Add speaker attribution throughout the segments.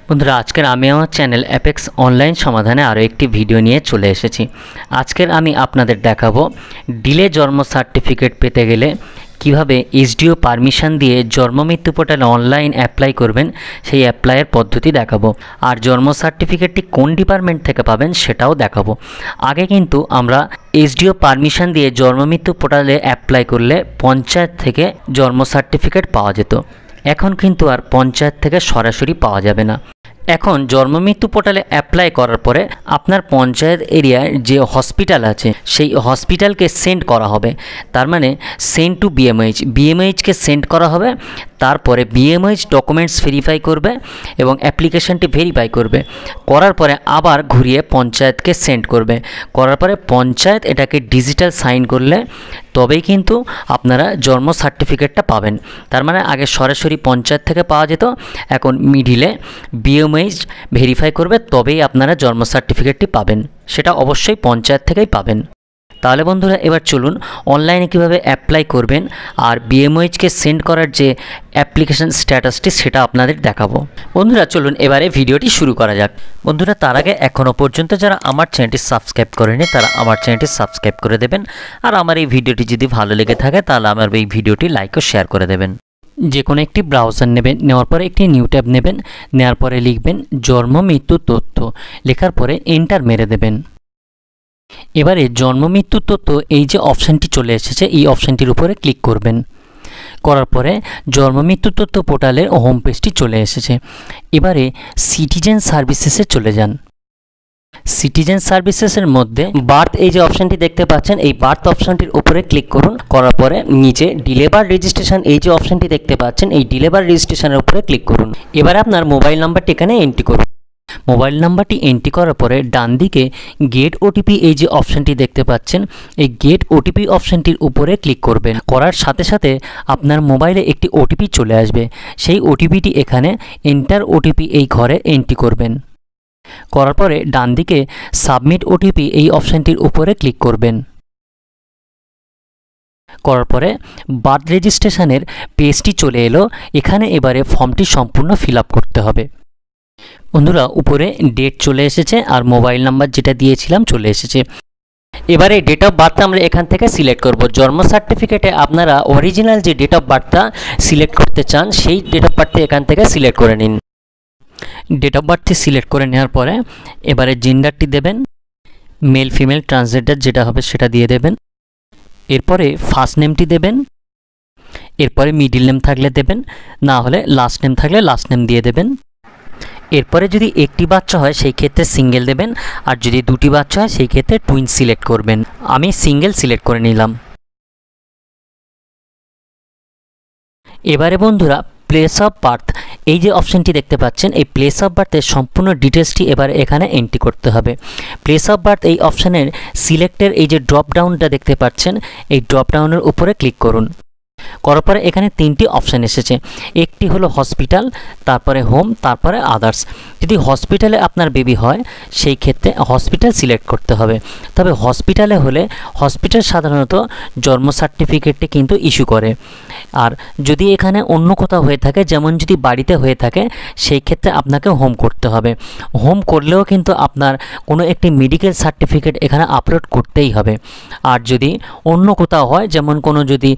Speaker 1: বন্ধুরা আজকের আমি আমার চ্যানেল অ্যাপেক্স অনলাইন সমাধানে আরও একটি ভিডিও নিয়ে চলে এসেছি। আজকের আমি আপনাদের দেখাবো ডিলে জন্ম সার্টিফিকেট পেতে গেলে কিভাবে এসডিও পারমিশন দিয়ে জন্ম মৃত্যু পোর্টালে অনলাইন অ্যাপ্লাই করবেন, সেই অ্যাপ্লাইয়ের পদ্ধতি দেখাবো। আর জন্ম সার্টিফিকেটটি কোন ডিপার্টমেন্ট থেকে পাবেন সেটাও দেখাবো। আগে কিন্তু আমরা এসডিও পারমিশন দিয়ে জন্ম মৃত্যু পোর্টালে অ্যাপ্লাই করলে পঞ্চায়েত থেকে জন্ম সার্টিফিকেট পাওয়া যেত। এখন কিন্তু আর পঞ্চায়েত থেকে সরাসরি পাওয়া যাবে না। এখন জন্ম মৃত্যু পোর্টালে অ্যাপ্লাই করার পরে আপনার পঞ্চায়েত এরিয়ায় যে হসপিটাল আছে সেই হসপিটালকে সেন্ড করা হবে। তার মানে সেন্ড টু বিএমএইচকে সেন্ড করা হবে। তারপরে বিএমএইচ ডকুমেন্টস ভেরিফাই করবে এবং অ্যাপ্লিকেশনটি ভেরিফাই করবে। করার পরে আবার ঘুরিয়ে পঞ্চায়েতকে সেন্ড করবে। করার পরে পঞ্চায়েত এটাকে ডিজিটাল সাইন করলে তবেই কিন্তু আপনারা জন্ম সার্টিফিকেটটা পাবেন। তার মানে আগে সরাসরি পঞ্চায়েত থেকে পাওয়া যেত, এখন মিডিলে বিএমএইচ ভেরিফাই করবে তবেই আপনারা জন্ম সার্টিফিকেটটি পাবেন। সেটা অবশ্যই পঞ্চায়েত থেকেই পাবেন। তাহলে বন্ধুরা এবার চলুন অনলাইনে কিভাবে অ্যাপ্লাই করবেন আর বিএমওএইচকে সেন্ড করার যে অ্যাপ্লিকেশন স্ট্যাটাসটি সেটা আপনাদের দেখাবো। বন্ধুরা চলুন এবারে ভিডিওটি শুরু করা যাক। বন্ধুরা তার আগে এখনও পর্যন্ত যারা আমার চ্যানেলটি সাবস্ক্রাইব করেনি তারা আমার চ্যানেলটি সাবস্ক্রাইব করে দেবেন। আর আমার এই ভিডিওটি যদি ভালো লেগে থাকে তাহলে আমার এই ভিডিওটি লাইক ও শেয়ার করে দেবেন। যে কোনো একটি ব্রাউজার নেবেন, নেওয়ার পরে একটি নিউ ট্যাব নেবেন, নেওয়ার পরে লিখবেন জন্ম মৃত্যু তথ্য, লেখার পরে এন্টার মেরে দেবেন। এবারে জন্ম মৃত্যু তথ্য এই যে অপশানটি চলে এসেছে এই অপশানটির উপরে ক্লিক করবেন। করার পরে জন্ম মৃত্যু তথ্য পোর্টালের হোম পেজটি চলে এসেছে। এবারে সিটিজেন সার্ভিসেসে চলে যান। সিটিজেন সার্ভিসেসের মধ্যে বার্থ এই যে অপশানটি দেখতে পাচ্ছেন এই বার্থ অপশানটির উপরে ক্লিক করুন। করার পরে নিচে ডিলেবার রেজিস্ট্রেশন এই যে অপশানটি দেখতে পাচ্ছেন এই ডিলেবার রেজিস্ট্রেশনের উপরে ক্লিক করুন। এবারে আপনার মোবাইল নাম্বারটি এখানে এন্ট্রি করুন। মোবাইল নাম্বারটি এন্ট্রি করার পরে ডান দিকে গেট ওটিপি এই যে অপশানটি দেখতে পাচ্ছেন এই গেট ওটিপি অপশানটির উপরে ক্লিক করবেন। করার সাথে সাথে আপনার মোবাইলে একটি ওটিপি চলে আসবে। সেই ওটিপিটি এখানে এন্টার ওটিপি এই ঘরে এন্ট্রি করবেন। করার পরে ডান দিকে সাবমিট ওটিপি এই অপশানটির উপরে ক্লিক করবেন। করার পরে বার্থ রেজিস্ট্রেশনের পেজটি চলে এলো। এখানে এবারে ফর্মটি সম্পূর্ণ ফিল আপ করতে হবে। বন্ধুরা উপরে ডেট চলে এসেছে আর মোবাইল নাম্বার যেটা দিয়েছিলাম চলে এসেছে। এবারে ডেট অফ বার্থ আমরা এখান থেকে সিলেক্ট করব। জন্ম সার্টিফিকেটে আপনারা অরিজিনাল যে ডেট অফ বার্থটা সিলেক্ট করতে চান সেই ডেট অফ বার্থটি এখান থেকে সিলেক্ট করে নিন। ডেট অফ বার্থটি সিলেক্ট করে নেওয়ার পরে এবারে জেন্ডারটি দেবেন, মেল ফিমেল ট্রান্সজেন্ডার যেটা হবে সেটা দিয়ে দেবেন। এরপরে ফার্স্ট নেমটি দেবেন, এরপরে মিডিল নেম থাকলে দেবেন, না হলে লাস্ট নেম থাকলে লাস্ট নেম দিয়ে দেবেন। এরপরে যদি একটি বাচ্চা হয় সেই ক্ষেত্রে সিঙ্গেল দেবেন, আর যদি দুটি বাচ্চা হয় সেই ক্ষেত্রে টুইন সিলেক্ট করবেন। আমি সিঙ্গেল সিলেক্ট করে নিলাম। এবারে বন্ধুরা প্লেস অফ বার্থ এই যে অপশানটি দেখতে পাচ্ছেন এই প্লেস অফ বার্থের সম্পূর্ণ ডিটেলসটি এবার এখানে এন্ট্রি করতে হবে। প্লেস অফ বার্থ এই অপশানের সিলেক্টের এই যে ড্রপ ডাউনটা দেখতে পাচ্ছেন এই ড্রপ ডাউনের উপরে ক্লিক করুন। করার পরে এখানে তিনটি অপশান এসেছে। একটি হলো হসপিটাল, তারপরে হোম, তারপরে আদার্স। যদি হসপিটালে আপনার বেবি হয় সেই ক্ষেত্রে হসপিটাল সিলেক্ট করতে হবে। তবে হসপিটালে হলে হসপিটাল সাধারণত জন্ম সার্টিফিকেটটি কিন্তু ইস্যু করে। আর যদি এখানে অন্য কোথাও হয়ে থাকে যেমন যদি বাড়িতে হয়ে থাকে সেই ক্ষেত্রে আপনাকে হোম করতে হবে। হোম করলেও কিন্তু আপনার কোনো একটি মেডিকেল সার্টিফিকেট এখানে আপলোড করতেই হবে। আর যদি অন্য কোথাও হয় যেমন কোনো যদি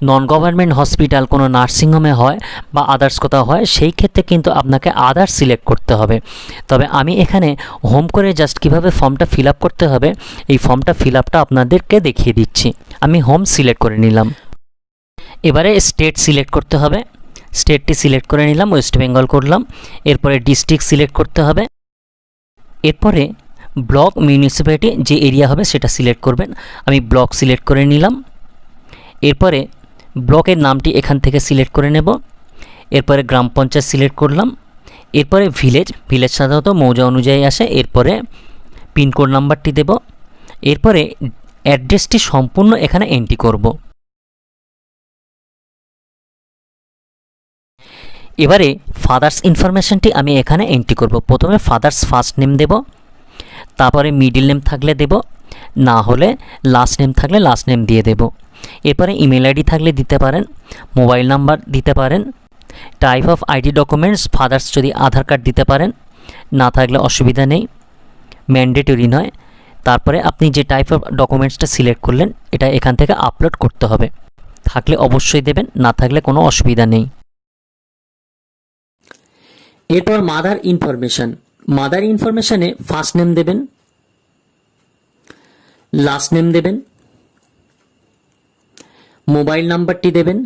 Speaker 1: নন গভর্নমেন্ট হসপিটাল কোনো নার্সিংহোমে হয় বা আদার্স কোথাও হয় সেই ক্ষেত্রে কিন্তু আপনাকে আদার্স সিলেক্ট করতে হবে। তবে আমি এখানে হোম করে জাস্ট কীভাবে ফর্মটা ফিল আপ করতে হবে এই ফর্মটা ফিল আপটা আপনাদেরকে দেখিয়ে দিচ্ছি। আমি হোম সিলেক্ট করে নিলাম। এবারে স্টেট সিলেক্ট করতে হবে। স্টেটটি সিলেক্ট করে নিলাম, ওয়েস্ট বেঙ্গল করলাম। এরপরে ডিস্ট্রিক্ট সিলেক্ট করতে হবে। এরপরে ব্লক মিউনিসিপ্যালিটি যে এরিয়া হবে সেটা সিলেক্ট করবেন। আমি ব্লক সিলেক্ট করে নিলাম। এরপরে ব্লকের নামটি এখান থেকে সিলেক্ট করে নেব। এরপরে গ্রাম পঞ্চায়েত সিলেক্ট করলাম। এরপরে ভিলেজ সাধারণত মৌজা অনুযায়ী আসে। এরপরে পিনকোড নাম্বারটি দেব। এরপরে অ্যাড্রেসটি সম্পূর্ণ এখানে এন্ট্রি করব। এবারে ফাদার্স ইনফরমেশনটি আমি এখানে এন্ট্রি করব। প্রথমে ফাদার্স ফার্স্ট নেম দেব, তারপরে মিডিল নেম থাকলে দেব, না হলে লাস্ট নেম থাকলে লাস্ট নেম দিয়ে দেব। এরপরে ইমেল আইডি থাকলে দিতে পারেন, মোবাইল নাম্বার দিতে পারেন। Type of ID documents father's যদি আধার কার্ড দিতে পারেন, না থাকলে অসুবিধা নেই, ম্যান্ডেটরি নয়। তারপরে আপনি যে টাইপ অফ ডকুমেন্টসটা সিলেক্ট করলেন এটা এখান থেকে আপলোড করতে হবে, থাকলে অবশ্যই দেবেন, না থাকলে কোনো অসুবিধা নেই। এরপর মাদার ইনফরমেশান, মাদার ইনফরমেশানে ফার্স্ট নেম দেবেন, লাস্ট নেম দেবেন, মোবাইল নাম্বারটি দেবেন,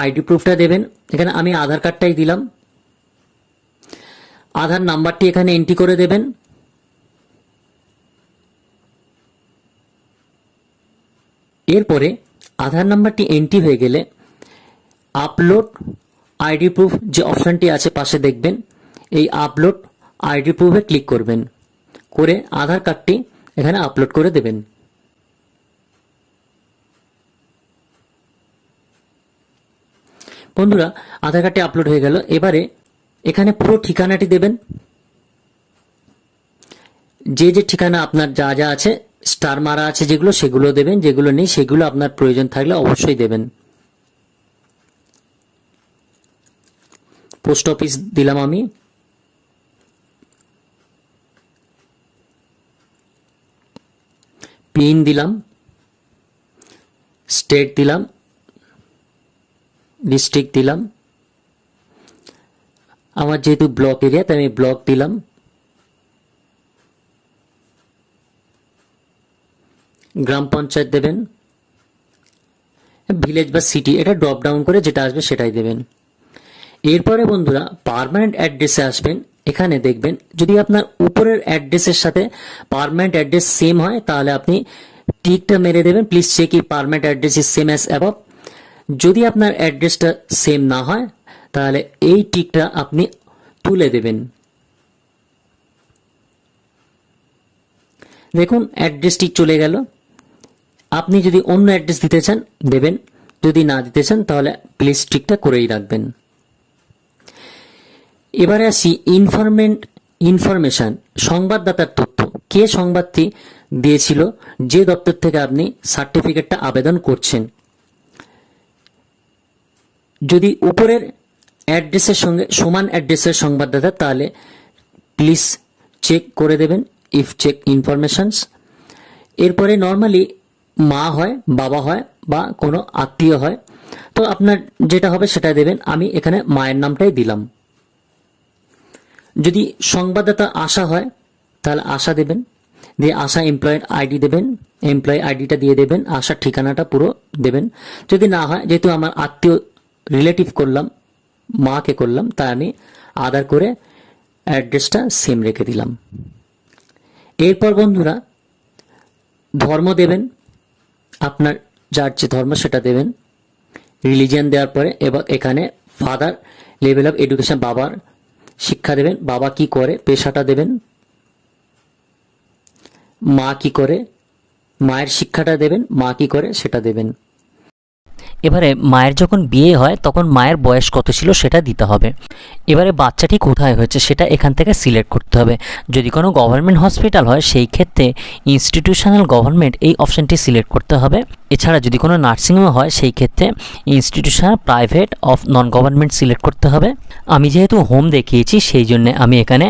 Speaker 1: আইডি প্রুফটা দেবেন। এখানে আমি আধার কার্ডটাই দিলাম, আধার নাম্বারটি এখানে এন্ট্রি করে দেবেন। এরপরে আধার নাম্বারটি এন্ট্রি হয়ে গেলে আপলোড আইডি প্রুফ যে অপশনটি আছে পাশে দেখবেন, এই আপলোড আইডি প্রুফে ক্লিক করবেন, করে আধার কার্ডটি এখানে আপলোড করে দেবেন। বন্ধুরা, আধার কার্ডটি আপলোড হয়ে গেল। এবারে এখানে পুরো ঠিকানাটি দেবেন, যে যে ঠিকানা আপনার যা যা আছে স্টার মারা আছে যেগুলো সেগুলো দেবেন, যেগুলো নেই সেগুলো আপনার প্রয়োজন থাকলে অবশ্যই দেবেন। পোস্ট অফিস দিলাম আমি, পিন দিলাম, স্টেট দিলাম, ডিস্ট্রিক্ট দিলাম, আমার যেহেতু ব্লক এরিয়া তাই আমি ব্লক দিলাম, গ্রাম পঞ্চায়েত দেবেন, ভিলেজ বা সিটি এটা ড্রপ ডাউন করে যেটা আসবে সেটাই দেবেন। এরপরে বন্ধুরা পার্মানেন্ট অ্যাড্রেসে আসবেন, এখানে দেখবেন যদি আপনার উপরের অ্যাড্রেসের সাথে পার্মানেন্ট অ্যাড্রেস সেম হয় তাহলে আপনি টিকটা মেরে দেবেন, please check if permanent address is same as above. যদি আপনার অ্যাড্রেসটা সেম না হয় তাহলে এই টিকটা আপনি তুলে দেবেন। দেখুন অ্যাড্রেসটি চলে গেল। আপনি যদি অন্য অ্যাড্রেস দিতে চান দেবেন, যদি না দিতে চান তাহলে প্লিজ টিকটা করেই রাখবেন। এবারে আসি ইনফরমেশন, সংবাদদাতার তথ্য, কে সংবাদটি দিয়েছিল, যে দপ্তর থেকে আপনি সার্টিফিকেটটা আবেদন করছেন। যদি উপরের অ্যাড্রেসের সঙ্গে সমান অ্যাড্রেসের সংবাদদাতা তাহলে প্লিজ চেক করে দেবেন, ইফ চেক ইনফরমেশনস। এরপরে নর্মালি মা হয়, বাবা হয় বা কোনো আত্মীয় হয়, তো আপনার যেটা হবে সেটা দেবেন। আমি এখানে মায়ের নামটাই দিলাম। যদি সংবাদদাতা আশা হয় তাহলে আশা দেবেন, দিয়ে আশা এমপ্লয়ের আইডি দেবেন, এমপ্লয় আইডিটা দিয়ে দেবেন, আশার ঠিকানাটা পুরো দেবেন। যদি না হয়, যেহেতু আমার আত্মীয় রিলেটিভ করলাম, মাকে করলাম, তাই আমি আধার করে অ্যাড্রেসটা সেম রেখে দিলাম। এরপর বন্ধুরা ধর্ম দেবেন, আপনার যার যে ধর্ম সেটা দেবেন, রিলিজিয়ান দেওয়ার পরে এবার এখানে ফাদার লেভেল অফ এডুকেশন, বাবার শিক্ষা দেবেন, বাবা কি করে পেশাটা দেবেন, মা কি করে মায়ের শিক্ষাটা দেবেন, মা কি করে সেটা দেবেন। এবারে মায়ের যখন বিয়ে হয় তখন মায়ের বয়স কত ছিল সেটা দিতে হবে। এবারে বাচ্চাটি কোথায় হয়েছে সেটা এখান থেকে সিলেক্ট করতে হবে। যদি কোনো গভর্নমেন্ট হসপিটাল হয় সেই ক্ষেত্রে ইনস্টিটিউশনাল গভর্নমেন্ট এই অপশানটি সিলেক্ট করতে হবে। এছাড়া যদি কোনো নার্সিংহোম হয় সেই ক্ষেত্রে institutional private of non government select করতে হবে। আমি যেহেতু হোম দেখিয়েছি সেই জন্য আমি এখানে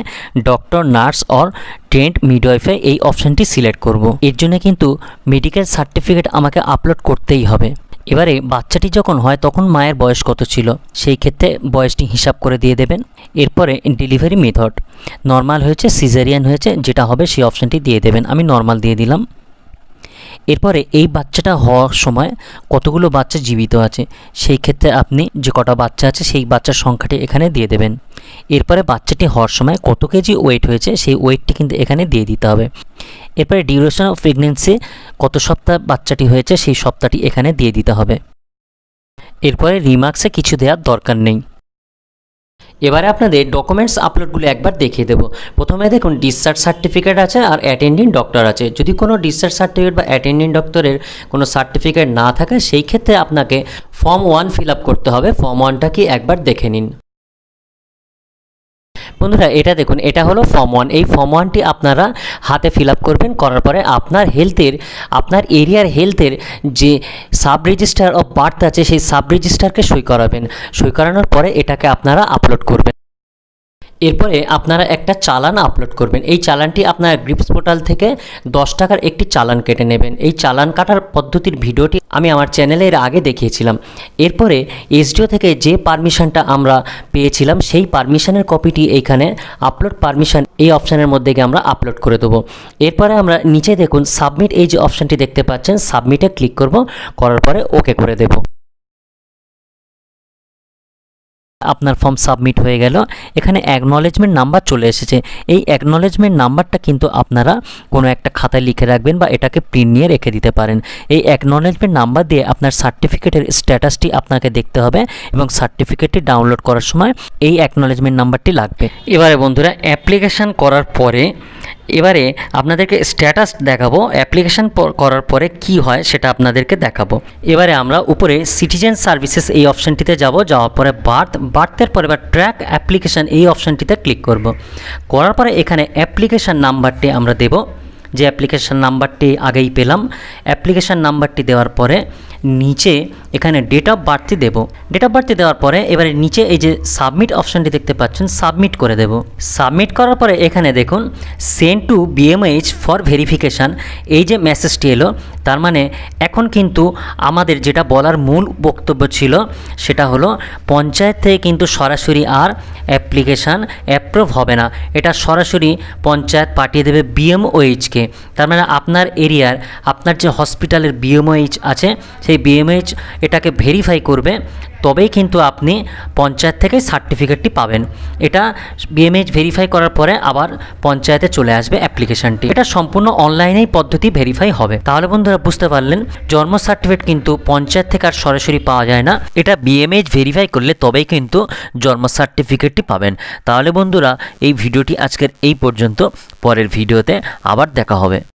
Speaker 1: ডক্টর, নার্স অর ট্রেন্ড মিডওয়াইফে এই অপশানটি সিলেক্ট করব। এর জন্য কিন্তু মেডিকেল সার্টিফিকেট আমাকে আপলোড করতেই হবে। এবারে বাচ্চাটি যখন হয় তখন মায়ের বয়স কত ছিল সেই ক্ষেত্রে বয়সটি হিসাব করে দিয়ে দেবেন। এরপরে ডেলিভারি মেথড, নর্মাল হয়েছে, সিজারিয়ান হয়েছে, যেটা হবে সেই অপশানটি দিয়ে দেবেন। আমি নর্মাল দিয়ে দিলাম। এরপরে এই বাচ্চাটা হওয়ার সময় কতগুলো বাচ্চা জীবিত আছে সেই ক্ষেত্রে আপনি যে কটা বাচ্চা আছে সেই বাচ্চার সংখ্যাটি এখানে দিয়ে দেবেন। এরপরে বাচ্চাটি হওয়ার সময় কত কেজি ওয়েট হয়েছে সেই ওয়েটটি কিন্তু এখানে দিয়ে দিতে হবে। এরপরে ডিউরেশন অফ প্রেগনেন্সি, কত সপ্তাহ বাচ্চাটি হয়েছে সেই সপ্তাহটি এখানে দিয়ে দিতে হবে। এরপরে রিমার্কসে কিছু দেওয়ার দরকার নেই। এবারে আপনাদের ডকুমেন্টস আপলোডগুলো একবার দেখিয়ে দেবো। প্রথমে দেখুন ডিসচার্জ সার্টিফিকেট আছে আর অ্যাটেন্ডিং ডক্টর আছে। যদি কোনো ডিসচার্জ সার্টিফিকেট বা অ্যাটেন্ডিং ডক্টরের কোনো সার্টিফিকেট না থাকে সেই ক্ষেত্রে আপনাকে ফর্ম 1 ফিল আপ করতে হবে। ফর্ম 1টা কি একবার দেখে নিন। বন্ধুরা এটা দেখুন, এটা হলো ফর্ম 1। এই ফর্ম 1টি আপনারা হাতে ফিল আপ করবেন। করার পরে আপনার আপনার এরিয়ার হেলথের যে সাব রেজিস্টার অফ বার্থ আছে সেই সাব রেজিস্টারকে সই করাবেন। সই করানোর পরে এটাকে আপনারা আপলোড করবেন। এরপরে আপনারা একটা চালান আপলোড করবেন। এই চালানটি আপনার গ্রিপস পোর্টাল থেকে 10 টাকার একটি চালান কেটে নেবেন। এই চালান কাটার পদ্ধতির ভিডিওটি আমি আমার চ্যানেলে এর আগে দেখিয়েছিলাম। এরপরে এসডিও থেকে যে পারমিশনটা আমরা পেয়েছিলাম সেই পারমিশনের কপিটি এইখানে আপলোড পারমিশন এই অপশানের মধ্যে গিয়ে আমরা আপলোড করে দেবো। এরপরে আমরা নিচে দেখুন সাবমিট এই যে অপশানটি দেখতে পাচ্ছেন, সাবমিটে ক্লিক করব, করার পরে ওকে করে দেব। আপনার ফর্ম সাবমিট হয়ে গেল। এখানে অ্যাকনলেজমেন্ট নাম্বার চলে এসেছে। এই অ্যাকনলেজমেন্ট নাম্বারটা কিন্তু আপনারা কোনো একটা খাতায় লিখে রাখবেন বা এটাকে প্রিন্ট নিয়ে রেখে দিতে পারেন। এই অ্যাকনলেজমেন্ট নাম্বার দিয়ে আপনার সার্টিফিকেটের স্ট্যাটাসটি আপনাকে দেখতে হবে এবং সার্টিফিকেটটি ডাউনলোড করার সময় এই অ্যাকনলেজমেন্ট নাম্বারটি লাগবে। এবারে বন্ধুরা অ্যাপ্লিকেশান করার পরে এবারে আপনাদেরকে স্ট্যাটাস দেখাবো। অ্যাপ্লিকেশান করার পরে কি হয় সেটা আপনাদেরকে দেখাবো। এবারে আমরা উপরে সিটিজেন সার্ভিসেস এই অপশানটিতে যাব। যাওয়ার পরে বার্থের পরে বা ট্র্যাক অ্যাপ্লিকেশান এই অপশানটিতে ক্লিক করব। করার পরে এখানে অ্যাপ্লিকেশান নাম্বারটি আমরা দেব, যে অ্যাপ্লিকেশান নাম্বারটি আগেই পেলাম। অ্যাপ্লিকেশান নাম্বারটি দেওয়ার পরে নিচে এখানে ডেট অফ বার্থটি দেব। ডেট অফ বার্থটি দেওয়ার পরে এবারে নিচে এই যে সাবমিট অপশানটি দেখতে পাচ্ছেন, সাবমিট করে দেব। সাবমিট করার পরে এখানে দেখুন send to BMH for verification এই যে মেসেজটি এলো, তার মানে এখন কিন্তু আমাদের যেটা বলার মূল বক্তব্য ছিল সেটা হলো পঞ্চায়েত থেকে কিন্তু সরাসরি আর অ্যাপ্লিকেশান অ্যাপ্রুভ হবে না। এটা সরাসরি পঞ্চায়েত পাঠিয়ে দেবে বিএমওএইচকে। তার মানে আপনার এরিয়ার আপনার যে হসপিটালের বিএমওএইচ আছে সেই বিএমওএইচ এটাকে ভেরিফাই করবে, তবেই কিন্তু আপনি পঞ্চায়েত থেকে সার্টিফিকেটটি পাবেন। এটা বিএমএইচ ভেরিফাই করার পরে আবার পঞ্চায়েতে চলে আসবে অ্যাপ্লিকেশানটি। এটা সম্পূর্ণ অনলাইনেই পদ্ধতি ভেরিফাই হবে। তাহলে বন্ধুরা বুঝতে পারলেন জন্ম সার্টিফিকেট কিন্তু পঞ্চায়েত থেকে আর সরাসরি পাওয়া যায় না, এটা বিএমএইচ ভেরিফাই করলে তবেই কিন্তু জন্ম সার্টিফিকেটটি পাবেন। তাহলে বন্ধুরা এই ভিডিওটি আজকের এই পর্যন্ত, পরের ভিডিওতে আবার দেখা হবে।